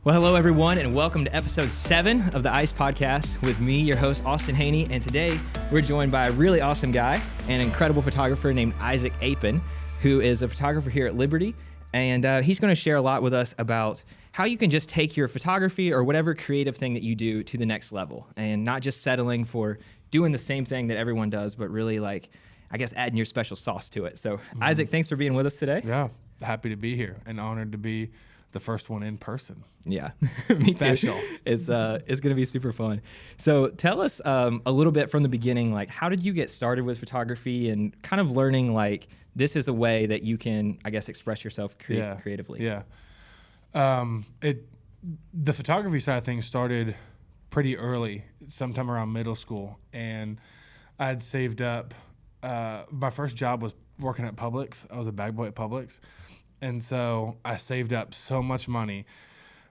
Well, hello, everyone, and welcome to episode 7 of the ICE podcast with me, your host, Austin Haney. And today we're joined by a really awesome guy, an incredible photographer named Isaac Apon, who is a photographer here at Liberty. And he's going to share a lot with us about how you can just take your photography or whatever creative thing that you do to the next level and not just settling for doing the same thing that everyone does, but really adding your special sauce to it. So Isaac, thanks for being with us today. Yeah, happy to be here and honored to be the first one in person. Yeah, me Special. too. It's going to be super fun. So tell us a little bit from the beginning, how did you get started with photography and kind of learning this is a way that you can, express yourself creatively? Yeah. The photography side of things started pretty early, sometime around middle school, and I had saved up. My first job was working at Publix. I was a bag boy at Publix. And so I saved up so much money,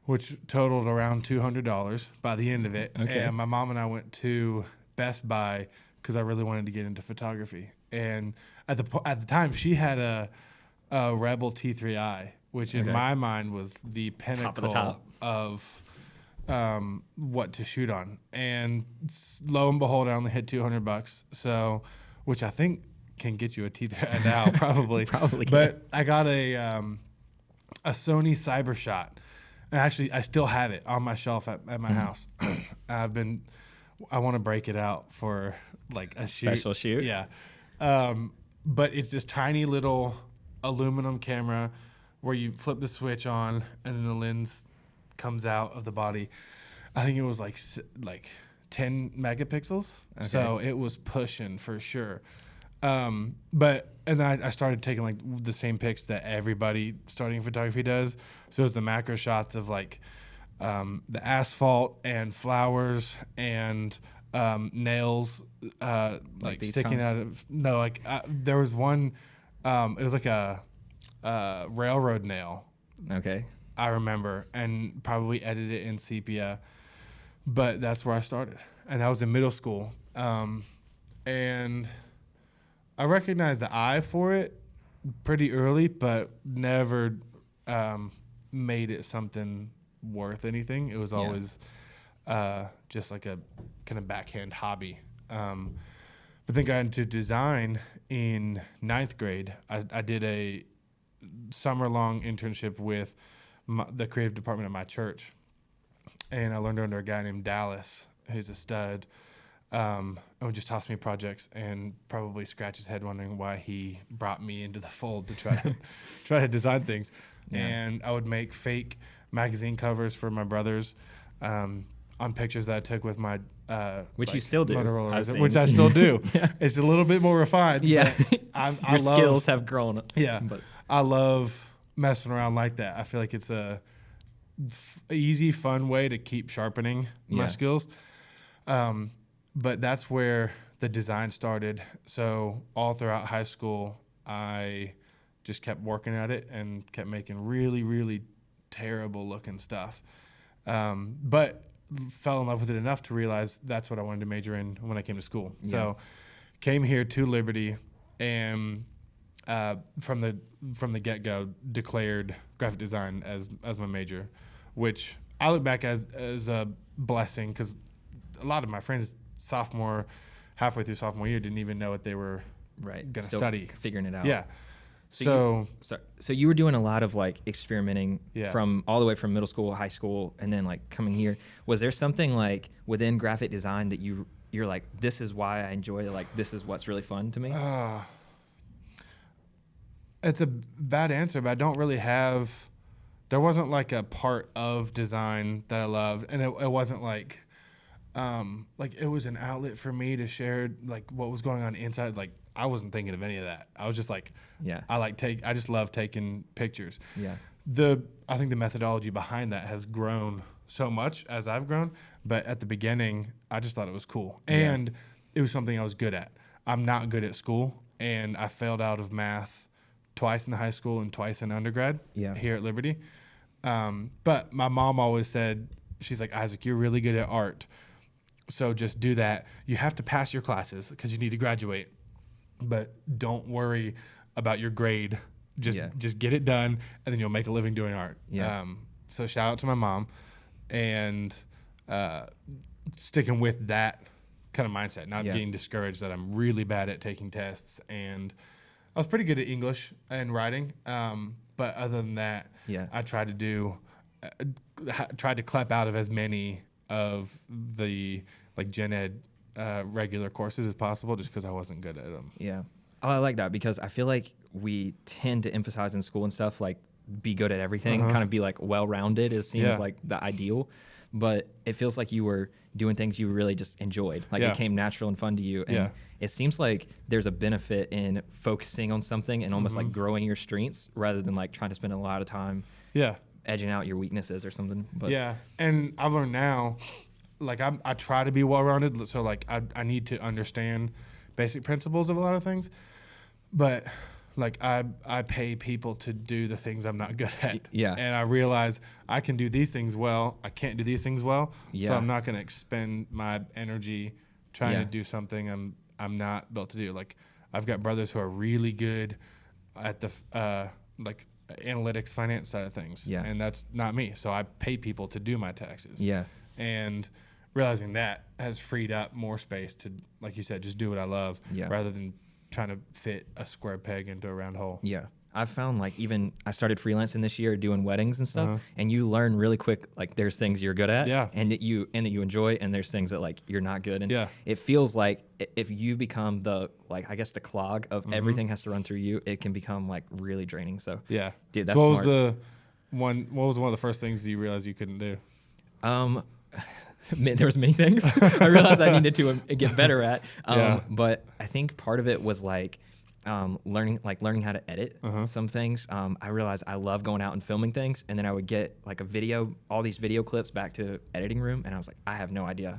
which totaled around $200 by the end of it. Okay. And my mom and I went to Best Buy because I really wanted to get into photography. And at the time, she had a Rebel T3i, which in my mind was the pinnacle of what to shoot on. And lo and behold, I only had $200. So, which I think can get you a T3i now, probably. Probably can. But I got a Sony CyberShot. And actually, I still have it on my shelf at my house. I want to break it out for a shoot. Special shoot? Yeah. But it's this tiny little aluminum camera where you flip the switch on and then the lens comes out of the body. I think it was like 10 megapixels. Okay. So it was pushing for sure. And then I started taking the same pics that everybody starting photography does. So it was the macro shots of the asphalt and flowers and nails sticking out of there was one. It was like a railroad nail. Okay. I remember, and probably edited it in sepia, but that's where I started, and that was in middle school. And I recognized the eye for it pretty early, but never made it something worth anything. It was always just like a kind of backhand hobby. But then got into design in 9th grade. I did a summer-long internship with the creative department at my church, and I learned under a guy named Dallas, who's a stud. And would just toss me projects and probably scratch his head wondering why he brought me into the fold to try to design things. Yeah. And I would make fake magazine covers for my brothers on pictures that I took with my which you still do, Motorola, which I still do. Yeah. It's a little bit more refined. Yeah, your skills have grown. Yeah, but I love messing around like that. I feel like it's a easy, fun way to keep sharpening my skills. But that's where the design started. So all throughout high school, I just kept working at it and kept making really, really terrible looking stuff. But fell in love with it enough to realize that's what I wanted to major in when I came to school. Yeah. So came here to Liberty and from the get-go declared graphic design as my major, which I look back as a blessing because a lot of my friends halfway through sophomore year didn't even know what they were going to study. Figuring it out. Yeah. So you were doing a lot of experimenting from all the way from middle school, high school, and then coming here. Was there something within graphic design that you're like, this is why I enjoy it, this is what's really fun to me? It's a bad answer, but I don't really have. There wasn't a part of design that I loved, and it wasn't it was an outlet for me to share what was going on inside. I wasn't thinking of any of that. I was just I just love taking pictures. Yeah. I think the methodology behind that has grown so much as I've grown, but at the beginning I just thought it was cool. And it was something I was good at. I'm not good at school, and I failed out of math twice in high school and twice in undergrad here at Liberty. But my mom always said, she's like, Isaac, you're really good at art. So just do that. You have to pass your classes because you need to graduate, but don't worry about your grade. Just get it done, and then you'll make a living doing art. Yeah. So shout out to my mom, and sticking with that kind of mindset, not getting discouraged that I'm really bad at taking tests. And I was pretty good at English and writing. But other than that, I tried to clap out of as many of the like gen ed regular courses as possible, just because I wasn't good at them. Yeah. Oh, I like that, because I feel like we tend to emphasize in school and stuff, like be good at everything, kind of be like well-rounded. It seems like the ideal, but it feels like you were doing things you really just enjoyed. Like it came natural and fun to you. And it seems like there's a benefit in focusing on something and almost like growing your strengths rather than like trying to spend a lot of time edging out your weaknesses or something. But and I've learned now, like I try to be well-rounded. So like I need to understand basic principles of a lot of things, but like I pay people to do the things I'm not good at. Yeah. And I realize I can do these things well. I can't do these things well. Yeah. So I'm not going to expend my energy trying to do something I'm not built to do. Like I've got brothers who are really good at the like analytics, finance side of things. Yeah. And that's not me. So I pay people to do my taxes. Yeah. And realizing that has freed up more space to, like you said, just do what I love rather than trying to fit a square peg into a round hole. Yeah. I've found like even I started freelancing this year doing weddings and stuff, and you learn really quick, like there's things you're good at and that you enjoy, and there's things that like you're not good. And it feels like if you become the, like, I guess the clog of everything has to run through you, it can become like really draining. So dude, that's so smart. What was one of the first things you realized you couldn't do? There was many things I realized I needed to get better at. But I think part of it was like learning how to edit some things. I realized I love going out and filming things, and then I would get like all these video clips back to editing room, and I was like, I have no idea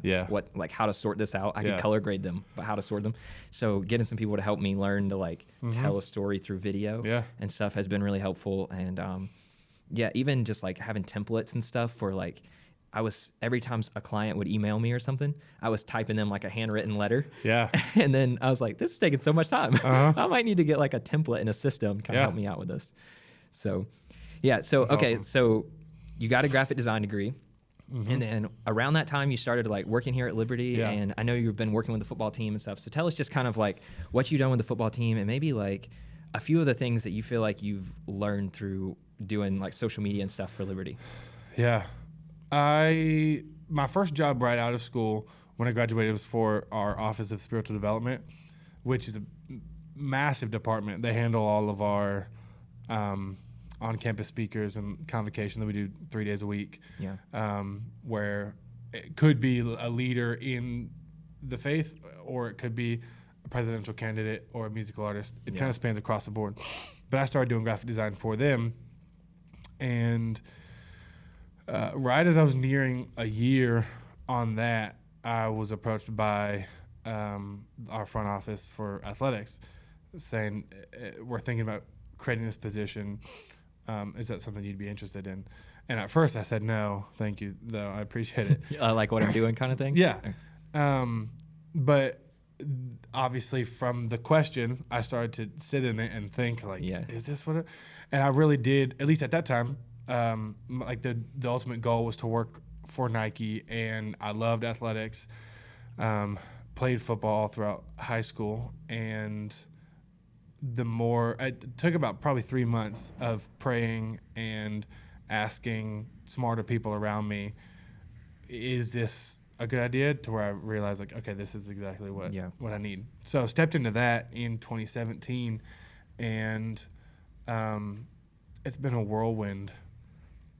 how to sort this out. I could color grade them, but how to sort them. So getting some people to help me learn to like tell a story through video and stuff has been really helpful. And even just like having templates and stuff for like, every time a client would email me or something, I was typing them like a handwritten letter. Yeah. And then I was like, this is taking so much time. I might need to get like a template in a system to kind of help me out with this. So, So, that's awesome. So you got a graphic design degree. And then around that time you started like working here at Liberty, and I know you've been working with the football team and stuff. So tell us just kind of like what you've done with the football team, and maybe like a few of the things that you feel like you've learned through doing like social media and stuff for Liberty. Yeah. My first job right out of school when I graduated was for our Office of Spiritual Development, which is a massive department. They handle all of our on-campus speakers and convocation that we do 3 days a week. Yeah. Where it could be a leader in the faith, or it could be a presidential candidate or a musical artist. It kind of spans across the board. But I started doing graphic design for them, and right as I was nearing a year on that, I was approached by our front office for athletics saying, we're thinking about creating this position. Is that something you'd be interested in? And at first I said, no, thank you, though. I appreciate it. I like what I'm doing kind of thing? Yeah. But obviously from the question, I started to sit in it and think, like, is this what and I really did, at least at that time, like the ultimate goal was to work for Nike, and I loved athletics, played football throughout high school, and it took about probably 3 months of praying and asking smarter people around me, is this a good idea, to where I realized, like, okay, this is exactly what I need. So I stepped into that in 2017, and it's been a whirlwind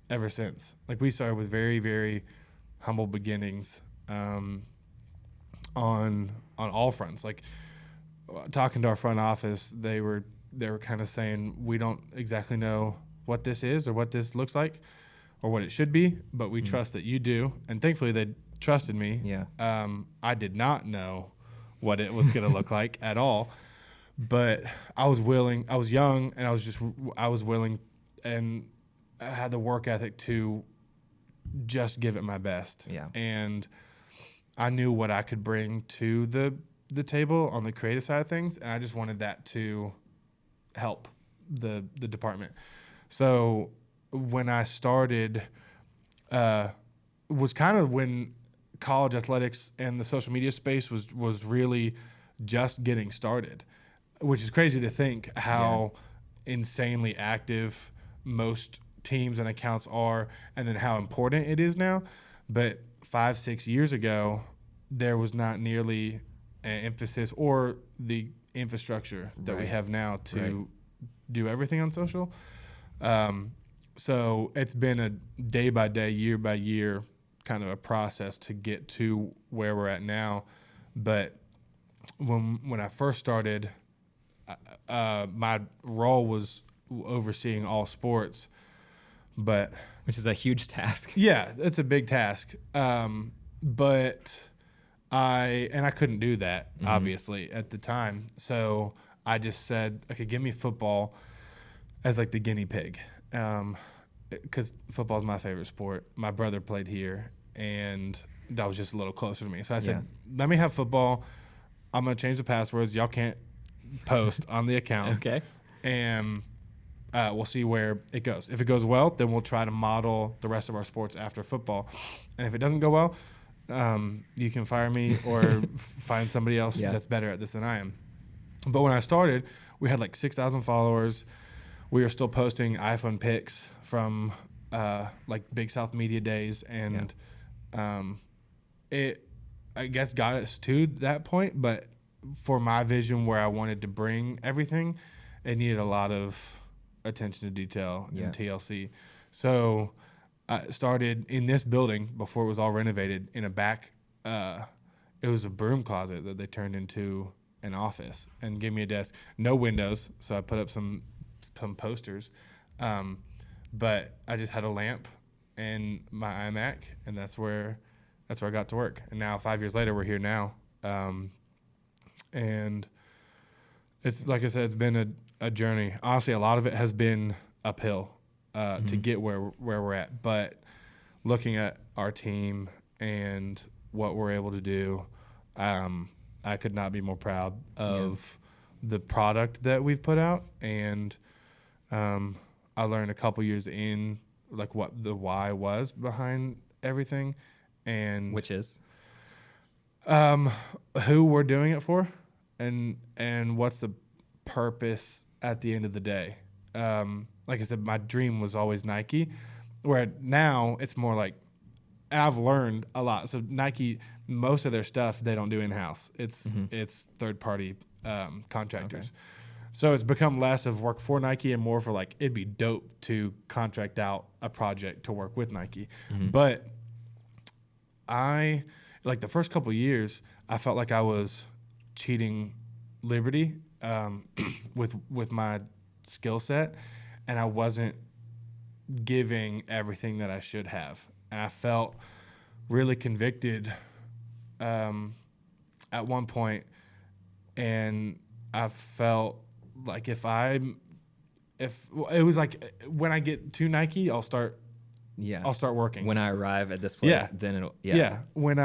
ever since. Like, we started with very, very humble beginnings on all fronts. Like, talking to our front office, they were kind of saying, we don't exactly know what this is or what this looks like or what it should be, but we trust that you do. And thankfully they trusted me. Yeah. I did not know what it was going to look like at all, but I was willing. I was young, and I was willing, and I had the work ethic to just give it my best. Yeah. And I knew what I could bring to the table on the creative side of things, and I just wanted that to help the department. So when I started was kind of when college athletics and the social media space was really just getting started, which is crazy to think how insanely active most teams and accounts are, and then how important it is now. But 5-6 years ago, there was not nearly an emphasis or the infrastructure that we have now to do everything on social. So it's been a day by day, year by year kind of a process to get to where we're at now. But when I first started, my role was overseeing all sports, which is a huge task. Yeah, it's a big task. But I couldn't do that obviously at the time. So I just said, okay, give me football as like the guinea pig. Because football is my favorite sport. My brother played here, and that was just a little closer to me. So I said, let me have football. I'm going to change the passwords. Y'all can't post on the account. Okay. And we'll see where it goes. If it goes well, then we'll try to model the rest of our sports after football. And if it doesn't go well, you can fire me or find somebody else that's better at this than I am. But when I started, we had like 6,000 followers. We were still posting iPhone pics from like Big South Media Days, and it, I guess, got us to that point. But for my vision where I wanted to bring everything, it needed a lot of attention to detail and TLC. So I started in this building before it was all renovated in a back. It was a broom closet that they turned into an office and gave me a desk. No windows, so I put up some posters, but I just had a lamp and my iMac, and that's where I got to work. And now 5 years later, we're here now, and it's like I said, it's been a journey. Honestly, a lot of it has been uphill to get where we're at. But looking at our team and what we're able to do, I could not be more proud of the product that we've put out. And I learned a couple years in like what the why was behind everything, and which is who we're doing it for, and what's the purpose at the end of the day. Like I said, my dream was always Nike, where now it's more like, and I've learned a lot. So Nike, most of their stuff they don't do in-house. It's third-party contractors. Okay. So it's become less of work for Nike and more for like, it'd be dope to contract out a project to work with Nike. But like the first couple of years, I felt like I was cheating Liberty with my skill set, and I wasn't giving everything that I should have. And I felt really convicted at one point, and I felt like if it was like when I get to Nike, I'll start working. When I arrive at this place, then it'll when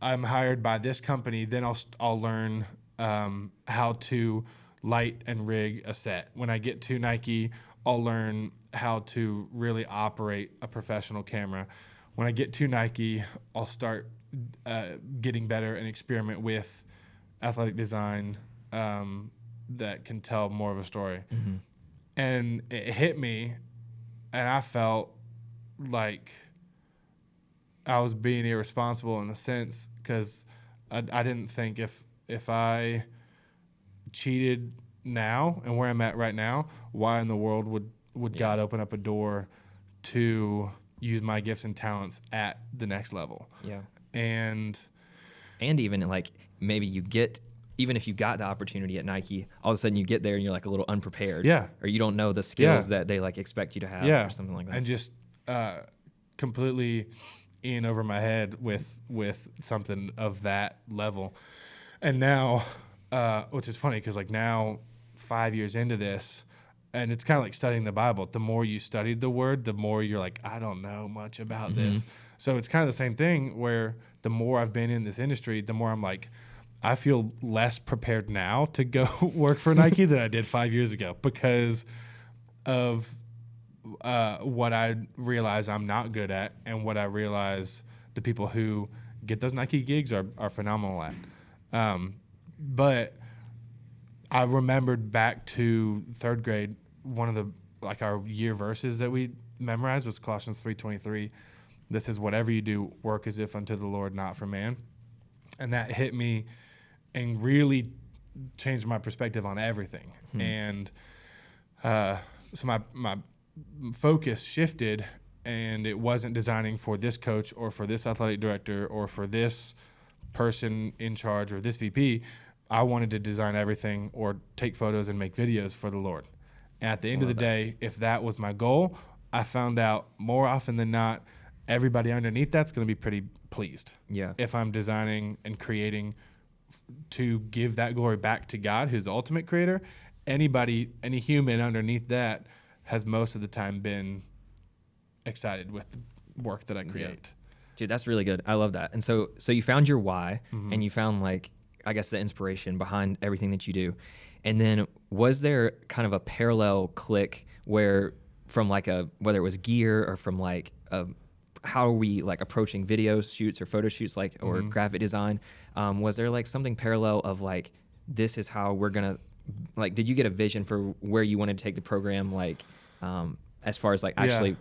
I'm hired by this company, then I'll learn how to light and rig a set. When I get to Nike, I'll learn how to really operate a professional camera. When I get to Nike, I'll start getting better and experiment with athletic design that can tell more of a story. And it hit me, and I felt like I was being irresponsible in a sense, because I didn't think if I cheated now and where I'm at right now, why in the world would God open up a door to use my gifts and talents at the next level? And even like maybe even if you got the opportunity at Nike, all of a sudden you get there and you're like a little unprepared. Or you don't know the skills that they like expect you to have or something like that. And just completely in over my head with something of that level. And now, which is funny because like now 5 years into this, and it's kind of like studying the Bible. The more you studied the word, the more you're like, I don't know much about this. So it's kind of the same thing where the more I've been in this industry, the more I'm like, I feel less prepared now to go work for Nike than I did 5 years ago because of what I realize I'm not good at, and what I realize the people who get those Nike gigs are phenomenal at. But I remembered back to third grade, one of the our year verses that we memorized was Colossians 3:23. This is whatever you do, work as if unto the Lord, not for man. And that hit me and really changed my perspective on everything. And so my focus shifted, and it wasn't designing for this coach or for this athletic director or for this person in charge or this VP. I wanted to design everything or take photos and make videos for the Lord. And at the end of the day, if that was my goal, I found out more often than not, everybody underneath that's going to be pretty pleased. Yeah. If I'm designing and creating to give that glory back to God, who's the ultimate creator, any human underneath that has most of the time been excited with the work that I create. Yeah. Dude, that's really good. I love that. And so you found your why, and you found I guess the inspiration behind everything that you do. And then was there kind of a parallel click where from whether it was gear or from how are we approaching video shoots or photo shoots or graphic design? Was there something parallel of this is how we're going to did you get a vision for where you wanted to take the program as far as actually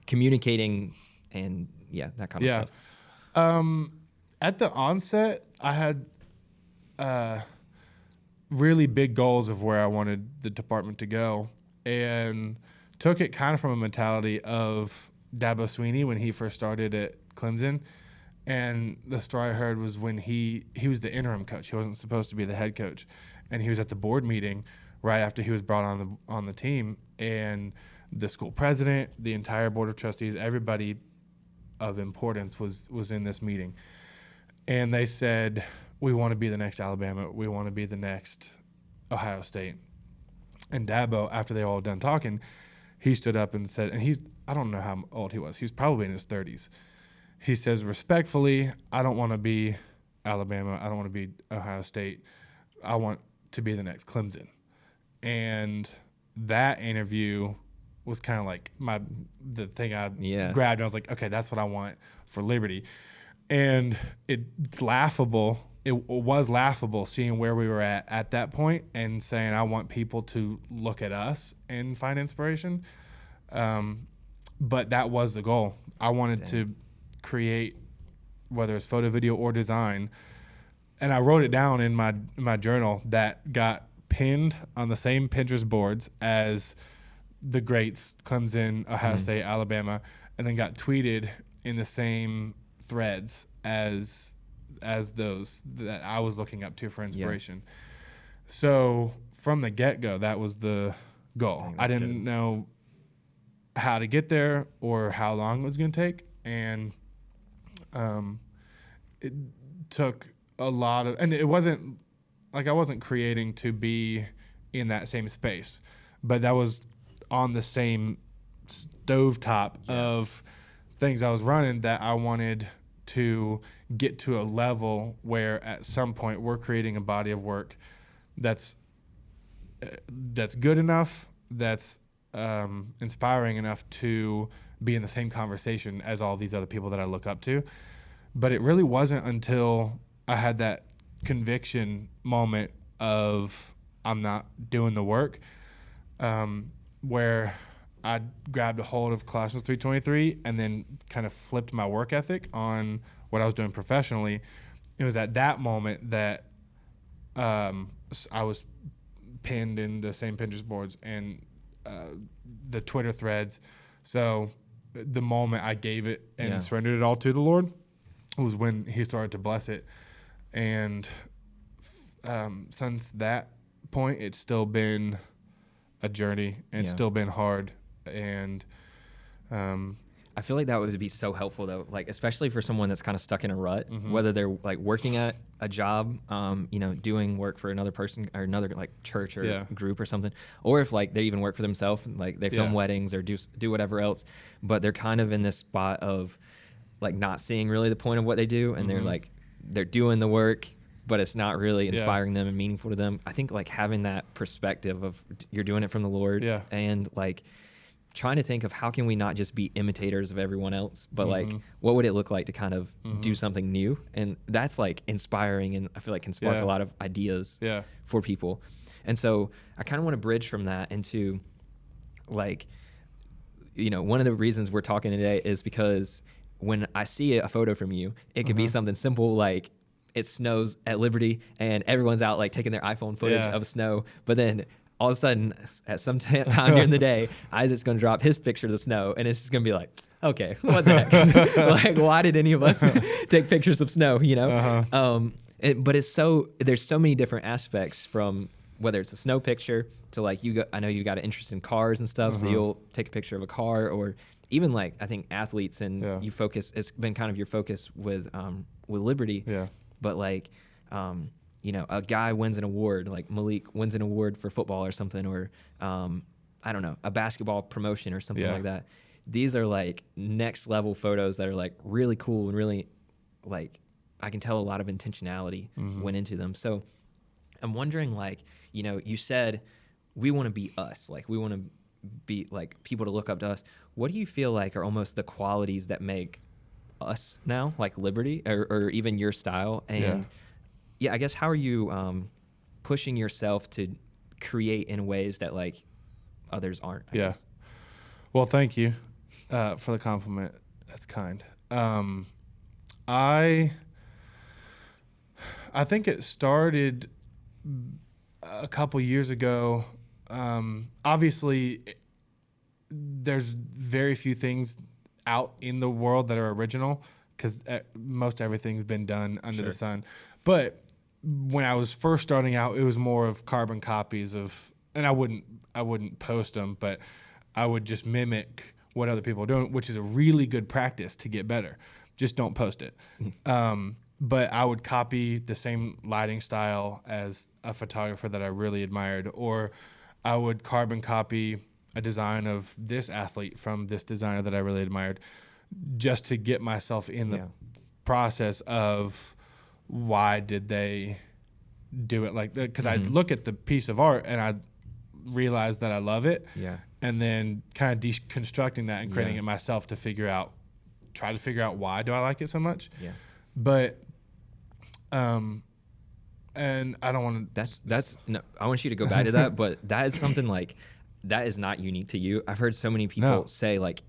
communicating and that kind of stuff? At the onset, I had really big goals of where I wanted the department to go, and took it kind of from a mentality of Dabo Sweeney when he first started at Clemson. And the story I heard was when he was the interim coach. He wasn't supposed to be the head coach. And he was at the board meeting right after he was brought on the team. And the school president, the entire board of trustees, everybody of importance was in this meeting. And they said, we want to be the next Alabama. We want to be the next Ohio State. And Dabo, after they all done talking, he stood up and said, and I don't know how old he was. He was probably in his 30s. He says, respectfully, I don't want to be Alabama. I don't want to be Ohio State. I want to be the next Clemson. And that interview was kind of the thing I grabbed. And I was like, okay, that's what I want for Liberty. And it's laughable. It was laughable seeing where we were at that point and saying, I want people to look at us and find inspiration. But that was the goal. I wanted to create, whether it's photo, video, or design. And I wrote it down in my journal that got pinned on the same Pinterest boards as the greats, Clemson, Ohio State, Alabama, and then got tweeted in the same threads as those that I was looking up to for inspiration. So from the get-go, that was the goal. I didn't know how to get there or how long it was going to take. And it took a lot of, and it wasn't I wasn't creating to be in that same space, but that was on the same stovetop of things I was running that I wanted to get to a level where at some point we're creating a body of work that's good enough, that's inspiring enough to be in the same conversation as all these other people that I look up to. But it really wasn't until I had that conviction moment of I'm not doing the work, where I grabbed a hold of Colossians 3:23 and then kind of flipped my work ethic on what I was doing professionally. It was at that moment that I was pinned in the same Pinterest boards and the Twitter threads. So the moment I gave it and surrendered it all to the Lord was when he started to bless it. And since that point, it's still been a journey and it's still been hard. And I feel like that would be so helpful though, like especially for someone that's kind of stuck in a rut, whether they're like working at a job, doing work for another person or another like church or group or something, or if like they even work for themselves, like they film weddings or do whatever else, but they're kind of in this spot of like not seeing really the point of what they do, and they're doing the work, but it's not really inspiring them and meaningful to them. I think like having that perspective of you're doing it from the Lord, and like trying to think of how can we not just be imitators of everyone else, but like Mm-hmm. what would it look like to kind of do something new? And that's like inspiring, and I feel like can spark Yeah. a lot of ideas Yeah. for people. And so I kind of want to bridge from that into like, you know, one of the reasons we're talking today is because when I see a photo from you, it could be something simple like it snows at Liberty and everyone's out like taking their iPhone footage Yeah. of snow, but then all of a sudden at some time during the day, Isaac's going to drop his picture of the snow, and it's just going to be like, okay, what the heck? Like, why did any of us take pictures of snow, you know? But there's so many different aspects, from whether it's a snow picture to like I know you got an interest in cars and stuff, so you'll take a picture of a car, or even like I think athletes, and it's been kind of your focus with Liberty. Yeah. But like, you know, a guy wins an award, like Malik wins an award for football or something, or I don't know, a basketball promotion or something like that. These are like next level photos that are like really cool and really like I can tell a lot of intentionality went into them. So I'm wondering, like, you know, you said we want to be us, like we want to be like people to look up to us. What do you feel like are almost the qualities that make us now, like Liberty, or even your style? And I guess how are you pushing yourself to create in ways that like others aren't? I guess. Well, thank you for the compliment. That's kind. I think it started a couple years ago. Obviously, there's very few things out in the world that are original, because most everything's been done under the sun. But when I was first starting out, it was more of carbon copies of, and I wouldn't post them, but I would just mimic what other people are doing, which is a really good practice to get better. Just don't post it. But I would copy the same lighting style as a photographer that I really admired, or I would carbon copy a design of this athlete from this designer that I really admired, just to get myself in the process of why did they do it like that? Because I'd look at the piece of art and I'd realize that I love it, and then kind of deconstructing that and creating it myself to try to figure out why do I like it so much. But and I don't want to. That's no. I want you to go back to that, but that is something like that is not unique to you. I've heard so many people say like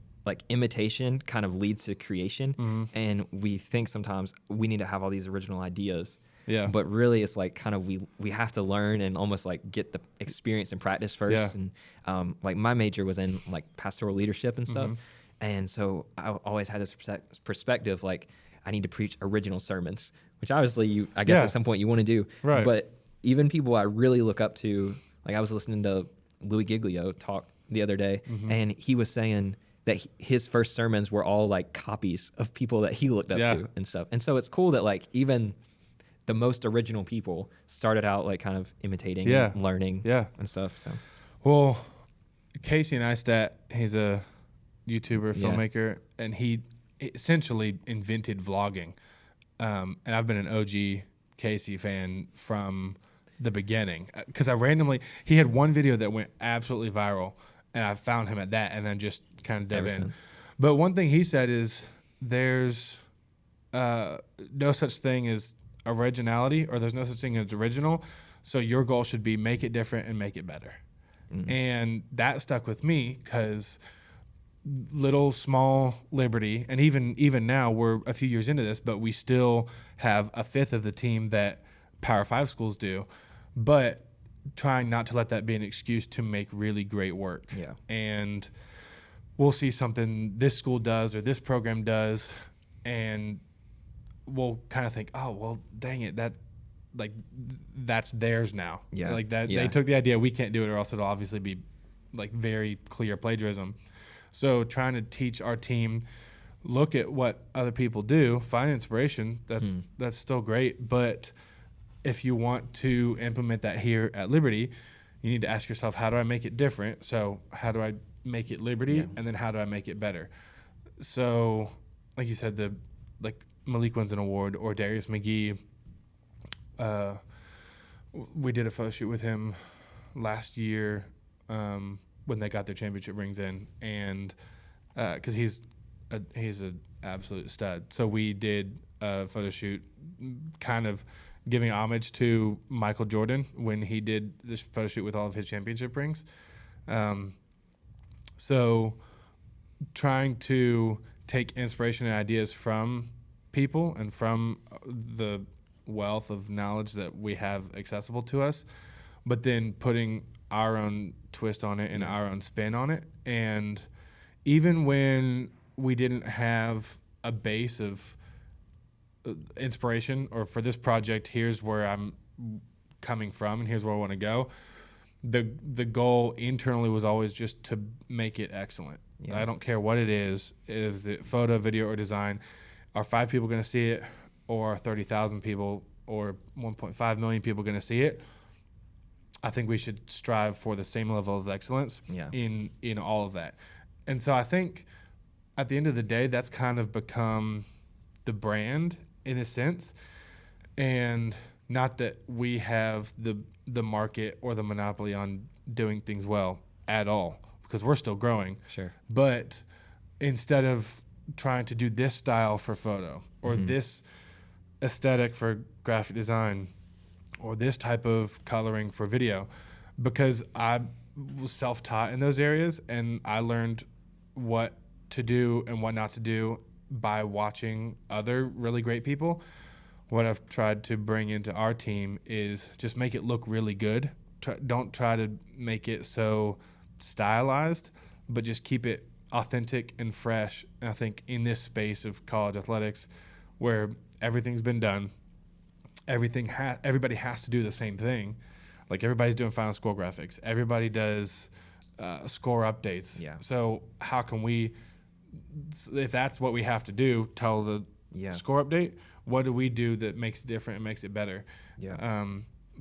imitation kind of leads to creation, and we think sometimes we need to have all these original ideas. But really, it's like kind of we have to learn and almost like get the experience and practice first. And like my major was in like pastoral leadership and stuff, and so I always had this perspective like I need to preach original sermons, which obviously I guess at some point you want to do. Right. But even people I really look up to, like I was listening to Louis Giglio talk the other day, and he was saying that his first sermons were all like copies of people that he looked up to and stuff. And so it's cool that like even the most original people started out like kind of imitating and learning and stuff. So, well, Casey Neistat, he's a YouTuber, filmmaker, and he essentially invented vlogging. And I've been an OG Casey fan from the beginning, because he had one video that went absolutely viral, and I found him at that and then just kind of dove in. Since. But one thing he said is there's no such thing as originality, or there's no such thing as original. So your goal should be make it different and make it better. And that stuck with me, because little small Liberty, and even now we're a few years into this, but we still have a fifth of the team that Power 5 schools do, but trying not to let that be an excuse to make really great work. And we'll see something this school does or this program does, and we'll kind of think, oh, well, dang it, that's theirs now. Like that they took the idea, we can't do it, or else it'll obviously be like very clear plagiarism. So trying to teach our team, look at what other people do, find inspiration, that's still great. But if you want to implement that here at Liberty, you need to ask yourself, how do I make it different? So how do I make it Liberty? And then how do I make it better? So like you said, like Malik wins an award, or Darius McGee, we did a photo shoot with him last year, when they got their championship rings in, and because he's an absolute stud. So we did a photo shoot, kind of giving homage to Michael Jordan when he did this photo shoot with all of his championship rings. So trying to take inspiration and ideas from people and from the wealth of knowledge that we have accessible to us, but then putting our own twist on it and our own spin on it. And even when we didn't have a base of inspiration, or for this project, here's where I'm coming from and here's where I want to go, the goal internally was always just to make it excellent. Yeah. I don't care what it is it photo, video, or design. Are 5 people going to see it, or 30,000 people, or 1.5 million people going to see it? I think we should strive for the same level of excellence in all of that. And so I think at the end of the day, that's kind of become the brand in a sense. And not that we have the market or the monopoly on doing things well at all, because we're still growing. Sure. But instead of trying to do this style for photo, or this aesthetic for graphic design, or this type of coloring for video, because I was self-taught in those areas, and I learned what to do and what not to do by watching other really great people. What I've tried to bring into our team is just make it look really good. Don't try to make it so stylized, but just keep it authentic and fresh. And I think in this space of college athletics, where everything's been done, everybody has to do the same thing. Like, everybody's doing final score graphics. Everybody does score updates. Yeah. So how can we, if that's what we have to do, tell the score update, what do we do that makes it different and makes it better? Yeah.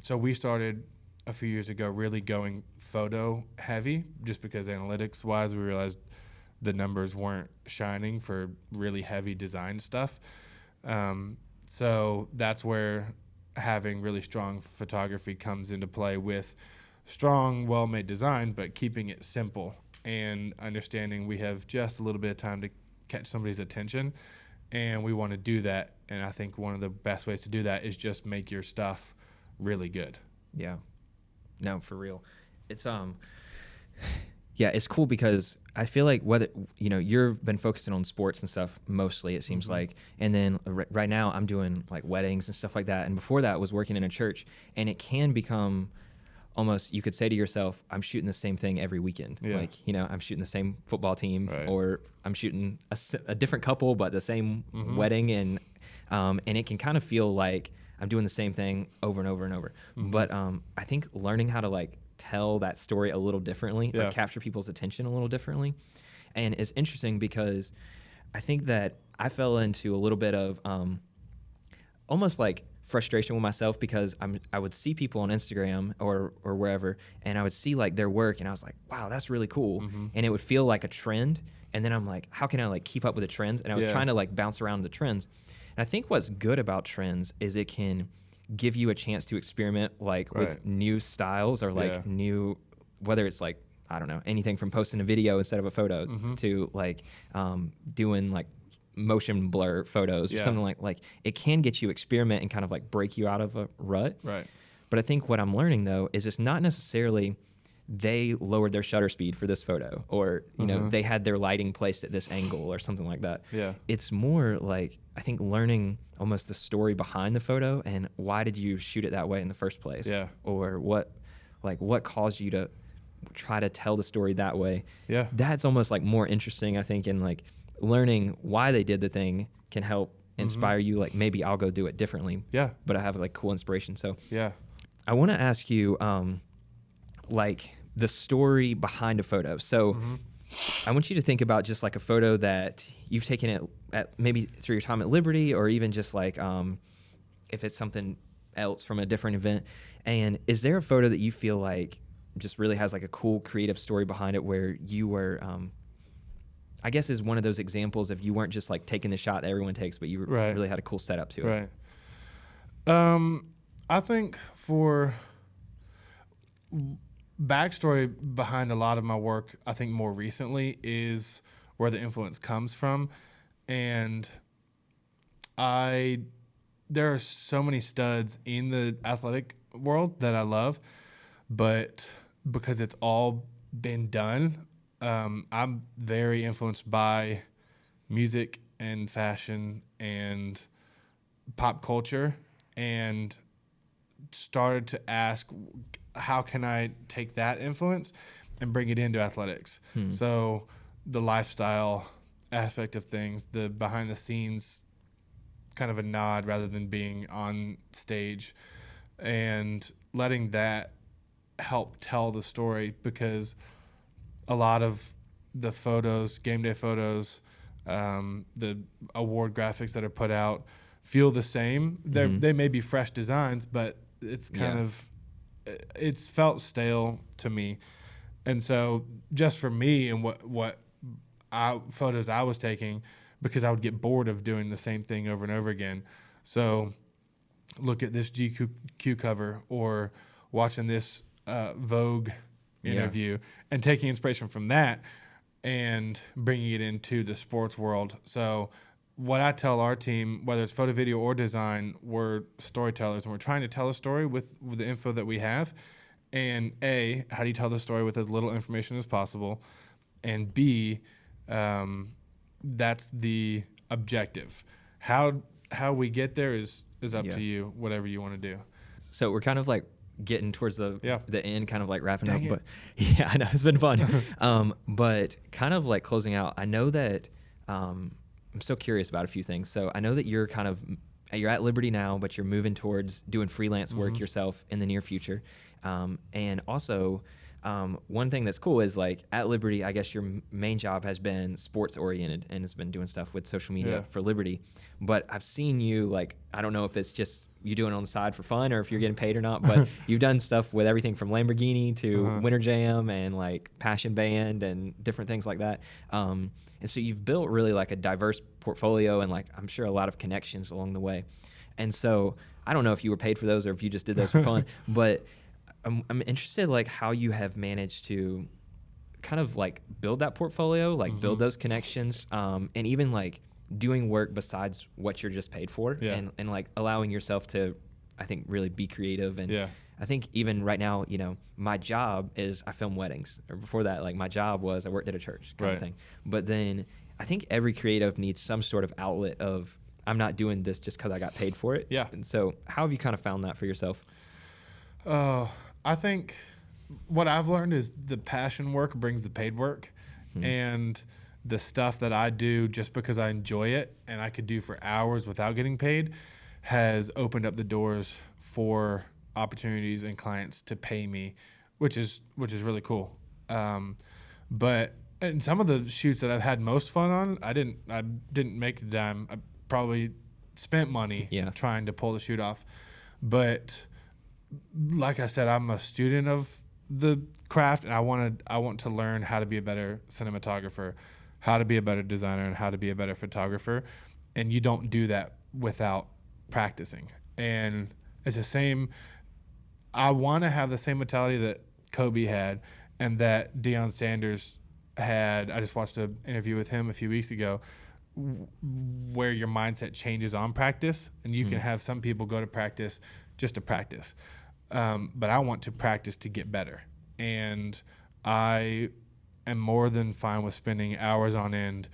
So we started a few years ago really going photo heavy, just because analytics wise we realized the numbers weren't shining for really heavy design stuff. So that's where having really strong photography comes into play, with strong, well-made design, but keeping it simple and understanding we have just a little bit of time to catch somebody's attention, and we want to do that. And I think one of the best ways to do that is just make your stuff really good. Yeah. No, for real. It's yeah, it's cool because I feel like whether, you've been focusing on sports and stuff mostly, it seems like. And then right now I'm doing like weddings and stuff like that. And before that I was working in a church, and it can become almost, you could say to yourself, I'm shooting the same thing every weekend. Yeah. Like, I'm shooting the same football team, right, or I'm shooting a different couple, but the same wedding. And it can kind of feel like I'm doing the same thing over and over and over. But I think learning how to like tell that story a little differently, or capture people's attention a little differently. And it's interesting because I think that I fell into a little bit of almost like frustration with myself, because I would see people on Instagram or wherever, and I would see like their work, and I was like, wow, that's really cool. And it would feel like a trend. And then I'm like, how can I like keep up with the trends? And I was trying to like bounce around the trends. And I think what's good about trends is it can give you a chance to experiment like with new styles, or like new, whether it's like, I don't know, anything from posting a video instead of a photo to like doing like motion blur photos or something like it can get you experiment and kind of like break you out of a rut. Right. But I think what I'm learning though is it's not necessarily they lowered their shutter speed for this photo, or they had their lighting placed at this angle or something like that. Yeah. It's more like, I think, learning almost the story behind the photo, and why did you shoot it that way in the first place? Yeah. Or what caused you to try to tell the story that way? Yeah. That's almost like more interesting, I think, in like learning why they did the thing can help inspire you. Like, maybe I'll go do it differently. Yeah. But I have like cool inspiration. So yeah, I want to ask you, like the story behind a photo. So I want you to think about just like a photo that you've taken at maybe through your time at Liberty, or even just like if it's something else from a different event. And is there a photo that you feel like just really has like a cool creative story behind it, where you were, I guess, is one of those examples of you weren't just like taking the shot that everyone takes, but you really had a cool setup to it? Right. I think for backstory behind a lot of my work, I think more recently, is where the influence comes from. And there are so many studs in the athletic world that I love, but because it's all been done, I'm very influenced by music and fashion and pop culture, and started to ask, how can I take that influence and bring it into athletics? So the lifestyle aspect of things, the behind the scenes kind of a nod rather than being on stage, and letting that help tell the story, because a lot of the photos, game day photos, the award graphics that are put out feel the same. They may be fresh designs, but it's kind of, it's felt stale to me. And so just for me and what photos I was taking, because I would get bored of doing the same thing over and over again. So look at this GQ cover, or watching this Vogue interview, and taking inspiration from that and bringing it into the sports world. So what I tell our team, whether it's photo, video, or design, we're storytellers, and we're trying to tell a story with the info that we have. And A, how do you tell the story with as little information as possible? And B, that's the objective. How we get there is up to you, whatever you want to do. So we're kind of like getting towards the end, kind of like wrapping Dang up. it. But yeah, I know it's been fun. But kind of like closing out, I know that I'm so curious about a few things. So I know that you're at Liberty now, but you're moving towards doing freelance work yourself in the near future. And also, one thing that's cool is, like, at Liberty, I guess your main job has been sports oriented and has been doing stuff with social media for Liberty. But I've seen you, like, I don't know if it's just you doing it on the side for fun or if you're getting paid or not, but you've done stuff with everything from Lamborghini to Winter Jam and like Passion Band and different things like that. And so you've built really like a diverse portfolio and, like, I'm sure a lot of connections along the way. And so I don't know if you were paid for those or if you just did those for fun, but I'm interested, like, how you have managed to kind of like build that portfolio, like build those connections, and even like doing work besides what you're just paid for, and like allowing yourself to, I think, really be creative. And I think even right now, you know, my job is I film weddings, or before that, like, my job was I worked at a church kind of thing. But then I think every creative needs some sort of outlet of, I'm not doing this just because I got paid for it. Yeah. And so how have you kind of found that for yourself? I think what I've learned is the passion work brings the paid work, and the stuff that I do just because I enjoy it and I could do for hours without getting paid has opened up the doors for opportunities and clients to pay me, which is really cool. But in some of the shoots that I've had most fun on, I didn't make a dime. I probably spent money trying to pull the shoot off. But like I said, I'm a student of the craft, and I want to learn how to be a better cinematographer, how to be a better designer, and how to be a better photographer. And you don't do that without practicing. And it's the same. I want to have the same mentality that Kobe had and that Deion Sanders had. I just watched an interview with him a few weeks ago, where your mindset changes on practice, and you can have some people go to practice just to practice. But I want to practice to get better. And I am more than fine with spending hours on end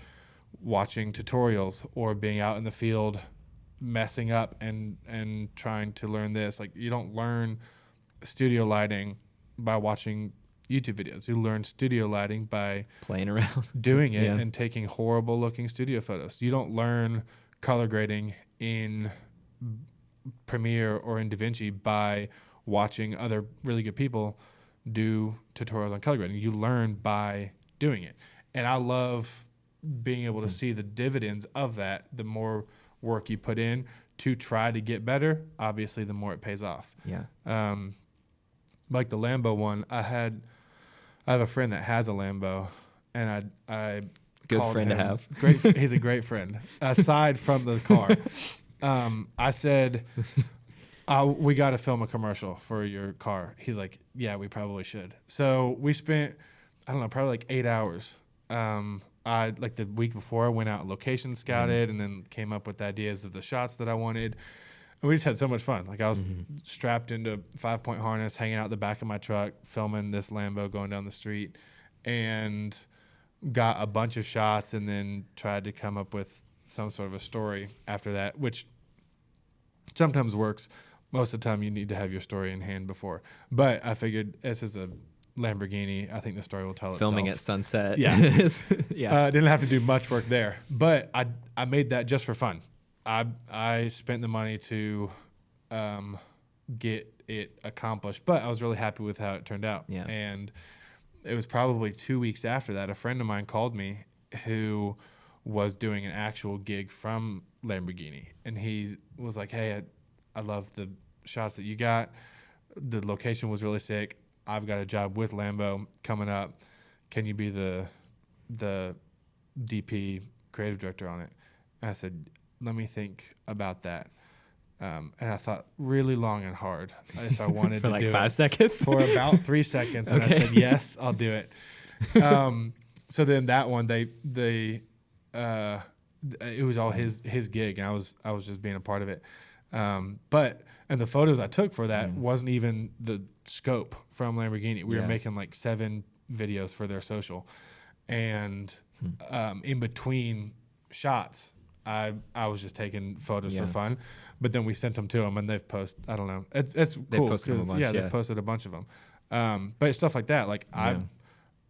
watching tutorials or being out in the field messing up and trying to learn this. Like, you don't learn studio lighting by watching YouTube videos. You learn studio lighting by playing around, doing it, and taking horrible looking studio photos. You don't learn color grading in Premiere or in DaVinci by watching other really good people do tutorials on color grading. You learn by doing it. And I love being able to see the dividends of that. The more work you put in to try to get better, obviously the more it pays off. Like the Lambo one, I have a friend that has a Lambo, and I good called friend him. to have. He's a great friend. Aside from the car, I said, We got to film a commercial for your car. He's like, yeah, we probably should. So we spent, I don't know, probably like 8 hours. I like the week before I went out location scouted and then came up with ideas of the shots that I wanted. And we just had so much fun. Like I was strapped into a 5-point harness, hanging out the back of my truck, filming this Lambo going down the street, and got a bunch of shots and then tried to come up with some sort of a story after that, which sometimes works. Most of the time you need to have your story in hand before. But I figured this is a Lamborghini. I think the story will tell itself. Filming at sunset. Yeah. Yeah. Didn't have to do much work there. But I made that just for fun. I spent the money to get it accomplished, but I was really happy with how it turned out. Yeah. And it was probably 2 weeks after that, a friend of mine called me who was doing an actual gig from Lamborghini. And he was like, hey, I love the shots that you got. The location was really sick. I've got a job with Lambo coming up. Can you be the DP creative director on it? And I said, let me think about that. And I thought really long and hard if I wanted for to like do 5 seconds? For about 3 seconds. And I said, yes, I'll do it. So then that one, it was all his gig, and I was just being a part of it. And the photos I took for that wasn't even the scope from Lamborghini. We were making like 7 videos for their social. And in between shots, I was just taking photos for fun, but then we sent them to them and they've posted, I don't know. It's cool. They've posted them a bunch, they've posted a bunch of them. But stuff like that, like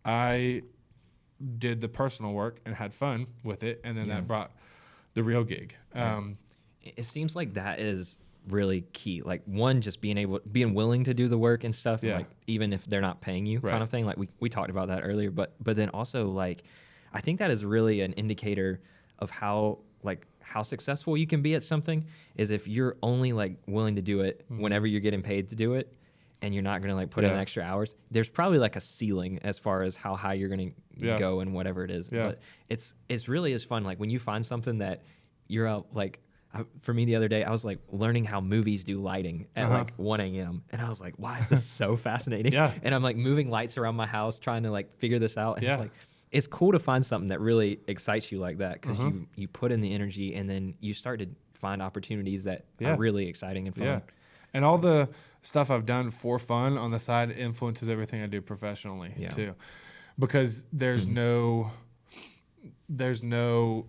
I did the personal work and had fun with it. And then that brought the real gig. It seems like that is really key. Like one, just being willing to do the work and stuff, like even if they're not paying you kind of thing. Like we talked about that earlier, but then also like, I think that is really an indicator of how successful you can be at something is if you're only like willing to do it whenever you're getting paid to do it, and you're not going to like put in extra hours. There's probably like a ceiling as far as how high you're going to go and whatever it is. But it's really is fun. Like when you find something that you're out, like for me the other day, I was like learning how movies do lighting at like 1 a.m. And I was like, why is this so fascinating? And I'm like moving lights around my house trying to like figure this out. And it's like, it's cool to find something that really excites you like that, because you put in the energy and then you start to find opportunities that are really exciting and fun. And all the stuff I've done for fun on the side influences everything I do professionally too, because there's no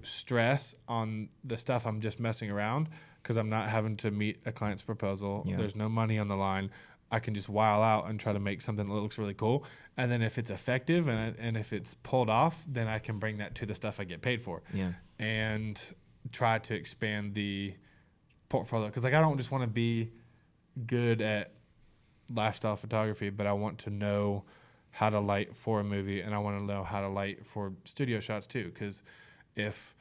stress on the stuff I'm just messing around, because I'm not having to meet a client's proposal. There's no money on the line. I can just while out and try to make something that looks really cool. And then if it's effective and if it's pulled off, then I can bring that to the stuff I get paid for. And try to expand the portfolio. Because like I don't just want to be good at lifestyle photography, but I want to know how to light for a movie, and I want to know how to light for studio shots too. Because if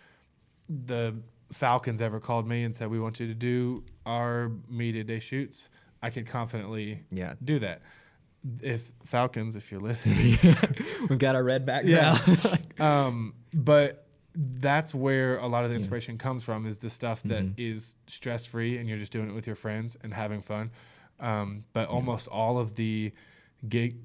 the Falcons ever called me and said, we want you to do our media day shoots, I could confidently do that. If Falcons, if you're listening, we've got our red background. But that's where a lot of the inspiration comes from, is the stuff that is stress-free and you're just doing it with your friends and having fun. But almost all of the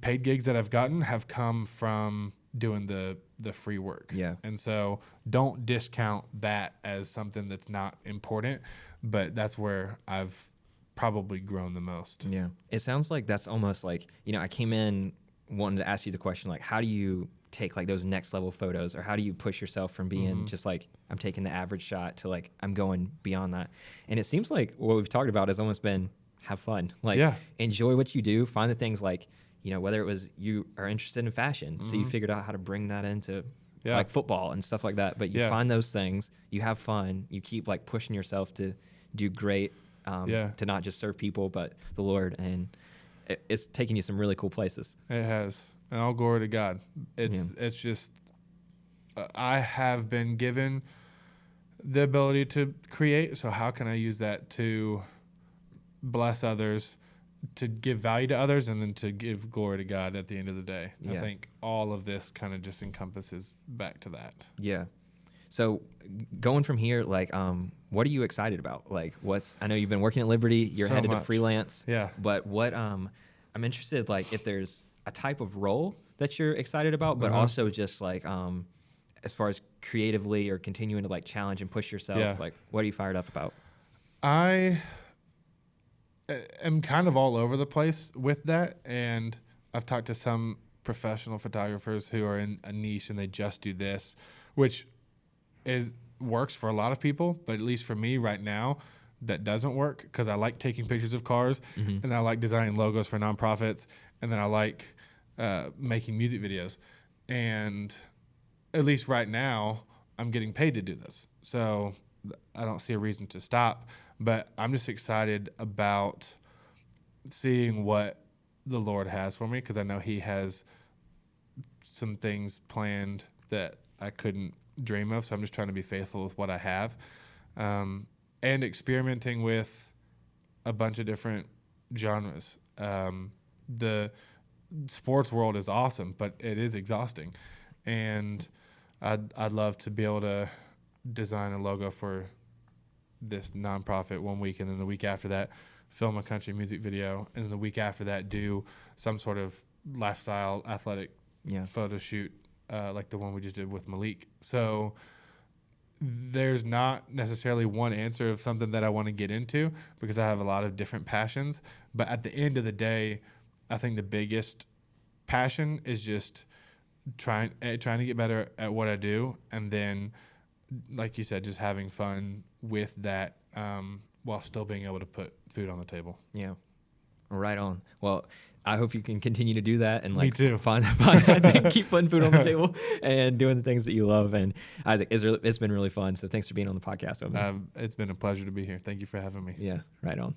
paid gigs that I've gotten have come from doing the free work. And so don't discount that as something that's not important, but that's where I've probably grown the most. It sounds like that's almost like, I came in wanting to ask you the question, like, how do you take like those next level photos, or how do you push yourself from being just like, I'm taking the average shot to like, I'm going beyond that? And it seems like what we've talked about has almost been have fun, like enjoy what you do, find the things like, whether it was you are interested in fashion, so you figured out how to bring that into like football and stuff like that, but you find those things, you have fun, you keep like pushing yourself to do great, to not just serve people, but the Lord. And it's taking you some really cool places. It has. And all glory to God. It's just, I have been given the ability to create. So how can I use that to bless others, to give value to others, and then to give glory to God at the end of the day? I think all of this kind of just encompasses back to that. So going from here, like, what are you excited about? Like, I know you've been working at Liberty, you're So headed to much. freelance. Yeah. But I'm interested, like, if there's a type of role that you're excited about, but also just like, as far as creatively or continuing to like challenge and push yourself, like, what are you fired up about? I am kind of all over the place with that, and I've talked to some professional photographers who are in a niche and they just do this, which works for a lot of people, but at least for me right now, that doesn't work because I like taking pictures of cars, and I like designing logos for nonprofits, and then I like making music videos, and at least right now, I'm getting paid to do this, so I don't see a reason to stop. But I'm just excited about seeing what the Lord has for me, because I know He has some things planned that I couldn't dream of. So I'm just trying to be faithful with what I have, and experimenting with a bunch of different genres. The sports world is awesome, but it is exhausting, and I'd love to be able to design a logo for this nonprofit one week, and then the week after that film a country music video, and then the week after that do some sort of lifestyle athletic photo shoot, like the one we just did with Malik. So there's not necessarily one answer of something that I want to get into, because I have a lot of different passions. But at the end of the day, I think the biggest passion is just trying to get better at what I do, and then, like you said, just having fun with that, while still being able to put food on the table. Yeah. Right on. Well, I hope you can continue to do that and, like, Me too. find that thing, keep putting food on the table and doing the things that you love. And Isaac, it's been really fun. So thanks for being on the podcast with me. It's been a pleasure to be here. Thank you for having me. Yeah, right on.